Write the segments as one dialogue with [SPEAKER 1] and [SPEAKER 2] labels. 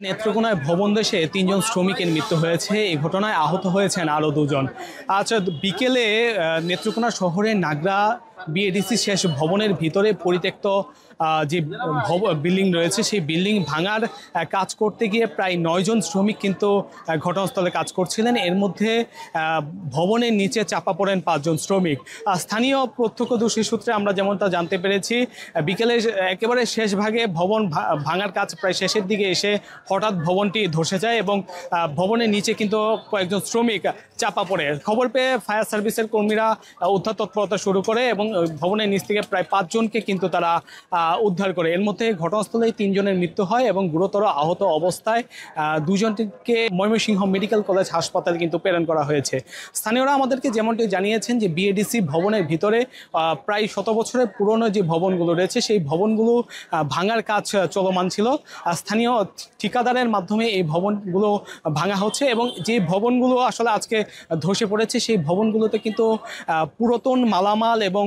[SPEAKER 1] নেত্রকোনায় ভবন ধসে ৩ জন শ্রমিকের মৃত্যু হয়েছে। এই ঘটনায় আহত হয়েছেন আরও ২ জন। আচ্ছা, বিকেলে নেত্রকোনা শহরের নাগরা বিএডিসি শেষ ভবনের ভিতরে পরিত্যক্ত যে বিল্ডিং রয়েছে, সেই বিল্ডিং ভাঙার কাজ করতে গিয়ে প্রায় ৯ জন শ্রমিক কিন্তু ঘটনাস্থলে কাজ করছিলেন। এর মধ্যে ভবনের নিচে চাপা পড়েন ৫ জন শ্রমিক। স্থানীয় প্রত্যক্ষদর্শী সূত্রে আমরা যেমনটা জানতে পেরেছি, বিকেলে একেবারে শেষ ভাগে ভবন ভাঙার কাজ প্রায় শেষের দিকে এসে হঠাৎ ভবনটি ধসে যায় এবং ভবনের নিচে কিন্তু কয়েকজন শ্রমিক চাপা পড়ে। খবর পেয়ে ফায়ার সার্ভিসের কর্মীরা উদ্ধার তৎপরতা শুরু করে এবং ভবনের নিচ থেকে প্রায় ৫ জনকে কিন্তু তারা উদ্ধার করে। এর মধ্যে ঘটনাস্থলেই ৩ জনের মৃত্যু হয় এবং গুরুতর আহত অবস্থায় ২ জনকে ময়মনসিংহ মেডিকেল কলেজ হাসপাতালে কিন্তু প্রেরণ করা হয়েছে। স্থানীয়রা আমাদেরকে যেমনটি জানিয়েছেন যে বিএডিসি ভবনের ভিতরে প্রায় ১০০ বছরের পুরনো যে ভবনগুলো রয়েছে, সেই ভবনগুলো ভাঙার কাজ চলমান ছিল। স্থানীয় ঠিকাদারের মাধ্যমে এই ভবনগুলো ভাঙা হচ্ছে এবং যে ভবনগুলো আসলে আজকে ধসে পড়েছে, সেই ভবনগুলোতে কিন্তু পুরাতন মালামাল এবং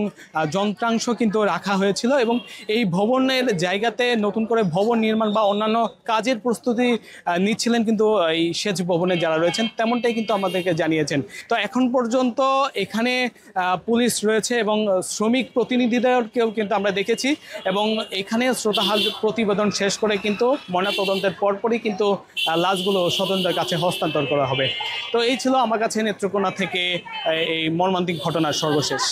[SPEAKER 1] যন্ত্রাংশ কিন্তু রাখা হয়েছিল এবং এই ভবনের জায়গাতে নতুন করে ভবন নির্মাণ বা অন্যান্য কাজের প্রস্তুতি নিচ্ছিলেন কিন্তু এই সেচ ভবনে যারা রয়েছেন, তেমনটাই কিন্তু আমাদেরকে জানিয়েছেন। তো এখন পর্যন্ত এখানে পুলিশ রয়েছে এবং শ্রমিক প্রতিনিধিদেরকেও কিন্তু আমরা দেখেছি এবং এখানে শ্রোতাহাল প্রতিবেদন শেষ করে কিন্তু ময়নাতদন্তের পরপরই কিন্তু লাশগুলো স্বজনদের কাছে হস্তান্তর করা হবে। তো এই ছিল আমার কাছে নেত্রকোনা থেকে এই মর্মান্তিক ঘটনার সর্বশেষ।